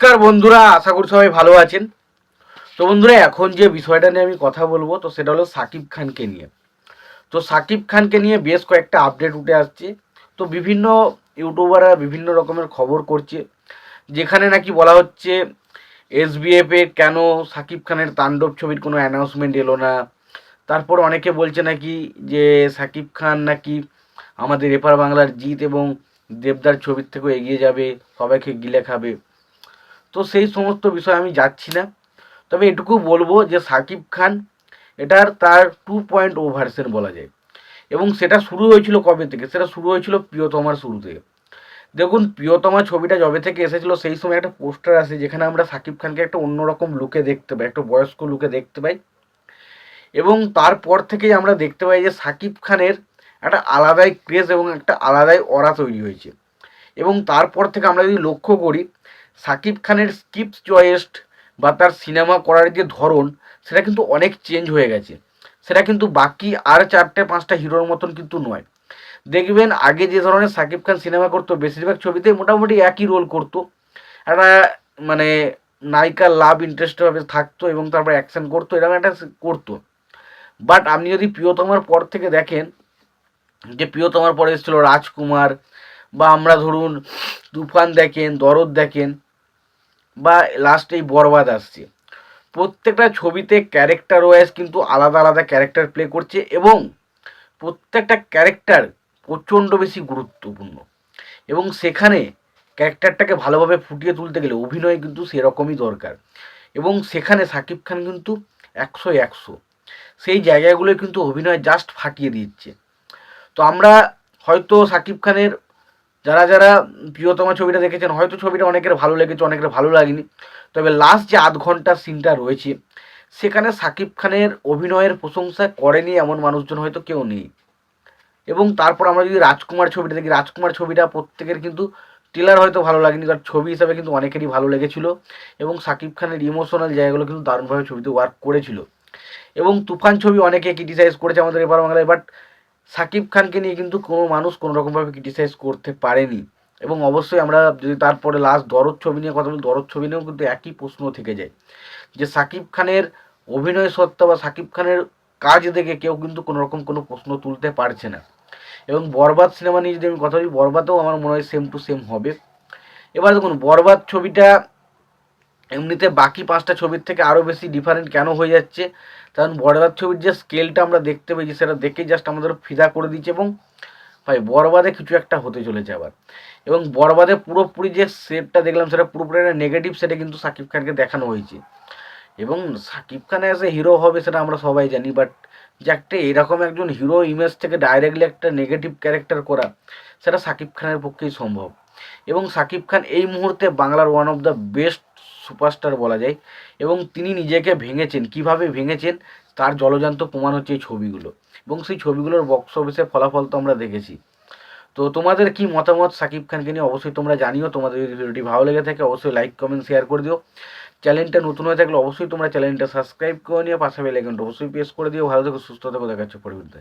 নমস্কার বন্ধুরা, আশা করি সবাই ভালো আছেন। তো বন্ধুরা, এখন যে বিষয়টা নিয়ে আমি কথা বলবো তো সেটা হলো সাকিব খানকে নিয়ে। তো সাকিব খানকে নিয়ে বেশ কয়েকটা আপডেট উঠে আসছে। তো বিভিন্ন ইউটিউবাররা বিভিন্ন রকমের খবর করছে, যেখানে নাকি বলা হচ্ছে এসবিএফ এ কেন সাকিব খানের তাণ্ডব ছবির কোনো অ্যানাউন্সমেন্ট এলো না। তারপর অনেকে বলছে নাকি যে সাকিব খান নাকি আমাদের এপার বাংলার জিৎ এবং দেবদার ছবির থেকেও এগিয়ে যাবে, সবাইকে গিলে খাবে। তো সেই সমস্ত বিষয়ে আমি যাচ্ছি না, তবে এটুকু বলবো যে সাকিব খান এটার তার 2.0 ভার্সন বলা যায়। এবং সেটা শুরু হয়েছিল কবে থেকে? সেটা শুরু হয়েছিল প্রিয়তমার শুরু থেকে। দেখুন, প্রিয়তমা ছবিটা যবে থেকে এসেছিল সেই সময় একটা পোস্টার আসে, যেখানে আমরা সাকিব খানকে একটা অন্যরকম লুকে দেখতে পাই, একটা বয়স্ক লুকে দেখতে পাই। এবং তারপর থেকেই আমরা দেখতে পাই যে সাকিব খানের একটা আলাদাই ক্রেজ এবং একটা আলাদাই অরা তৈরি হয়েছে। এবং তারপর থেকে আমরা যদি লক্ষ্য করি, সাকিব খানের স্ক্রিপ্ট চয়েস বা তার সিনেমা করার যে ধরন, সেটা কিন্তু অনেক চেঞ্জ হয়ে গেছে। সেটা কিন্তু বাকি আর 4-5টা হিরোর মতন কিন্তু নয়। দেখবেন আগে যে ধরনের সাকিব খান সিনেমা করতো, বেশিরভাগ ছবিতে মোটামুটি একই রোল করতো। একটা মানে নায়িকার লাভ ইন্টারেস্টভাবে থাকতো এবং তারপর অ্যাকশন করতো, এরকম একটা করতো। বাট আপনি যদি প্রিয়তমার পর থেকে দেখেন, যে প্রিয়তমার পরে এসেছিল রাজকুমার, বা আমরা ধরুন তুফান দেখেন, দরদ দেখেন, বা লাস্টে এই বরবাদ আসছে, প্রত্যেকটা ছবিতে ক্যারেক্টার ওয়াইজ কিন্তু আলাদা আলাদা ক্যারেক্টার প্লে করছে এবং প্রত্যেকটা ক্যারেক্টার প্রচণ্ড বেশি গুরুত্বপূর্ণ। এবং সেখানে ক্যারেক্টারটাকে ভালোভাবে ফুটিয়ে তুলতে গেলে অভিনয় কিন্তু সেরকমই দরকার। এবং সেখানে সাকিব খান কিন্তু 100-100 সেই জায়গাগুলো কিন্তু অভিনয় জাস্ট ফাটিয়ে দিচ্ছে। তো আমরা হয়তো সাকিব খানের যারা যারা প্রিয়তমা ছবিটা দেখেছেন, হয়তো ছবিটা অনেকের ভালো লেগেছে, অনেকের ভালো লাগেনি। তবে লাস্ট যে আধ ঘন্টার সিনটা রয়েছে, সেখানে সাকিব খানের অভিনয়ের প্রশংসা করেনি এমন মানুষজন হয়তো কেউ নেই। এবং তারপর আমরা যদি রাজকুমার ছবিটা দেখি, রাজকুমার ছবিটা প্রত্যেকের কিন্তু ট্রেলার হয়তো ভালো লাগেনি, তার ছবি হিসাবে কিন্তু অনেকেরই ভালো লেগেছিল। এবং সাকিব খানের ইমোশনাল জায়গাগুলো কিন্তু দারুণভাবে ছবিতে ওয়ার্ক করেছিল। এবং তুফান ছবি অনেকে ক্রিটিসাইজ করেছে আমাদের এবার বাংলায়, বাট সাকিব খানকে নিয়ে কিন্তু কোনো মানুষ কোনো রকমভাবে ক্রিটিসাইজ করতে পারেনি। এবং অবশ্যই আমরা যদি তারপরে লাস্ট দরদ ছবি নিয়ে কথা বলি, দরদ ছবি নিয়েও কিন্তু একই প্রশ্ন থেকে যায়, যে সাকিব খানের অভিনয় সত্ত্বা বা সাকিব খানের কাজ দেখে কেউ কিন্তু কোনো রকম কোনো প্রশ্ন তুলতে পারছে না। এবং বরবাদ সিনেমা নিয়ে যদি আমি কথা বলি, বরবাদেও আমার মনে হয় সেম টু সেম হবে। এবার দেখুন, বরবাদ ছবিটা এমনিতে বাকি 5টা ছবির থেকে আরও বেশি ডিফারেন্ট কেন হয়ে যাচ্ছে, কারণ বরবাদ ছবির যে স্কেলটা আমরা দেখতে পেয়েছি, সেটা দেখেই জাস্ট আমাদের ফিদা করে দিচ্ছে। এবং ভাই, বরবাদে কিছু একটা হতে চলেছে আবার। এবং বরবাদে পুরোপুরি যে সেটটা দেখলাম, সেটা পুরোপুরি একটা নেগেটিভ সেটে কিন্তু সাকিব খানকে দেখানো হয়েছে। এবং Shakib Khan as a hero হবে সেটা আমরা সবাই জানি, বাট যে একটা এরকম একজন হিরো ইমেজ থেকে ডাইরেক্টলি একটা নেগেটিভ ক্যারেক্টার করা, সেটা সাকিব খানের পক্ষেই সম্ভব। এবং সাকিব খান এই মুহূর্তে বাংলার one of the best superstar বলা যায়। এবং তিনি নিজেকে ভেঙেছেন, কিভাবে ভেঙেছেন তার জলজান্ত প্রমাণ হচ্ছে এই ছবিগুলো। এবং সেই ছবিগুলোর বক্স অফিসে ফলাফল তো আমরা দেখেছি। তো তোমাদের কি মতামত সাকিব খানকে নিয়ে অবশ্যই তোমরা জানিও। তোমাদের যদি ভিডিওটি ভালো লেগে থাকে অবশ্যই লাইক কমেন্ট শেয়ার করে দিও। চ্যানেলটা নতুন হয়ে থাকলে অবশ্যই তোমরা চ্যানেলটা সাবস্ক্রাইব করে নিও, পাশে বেল আইকনটা অবশ্যই প্রেস করে দিও। ভালো থেকো, সুস্থ থেকো, দেখা হচ্ছে পরবর্তীতে।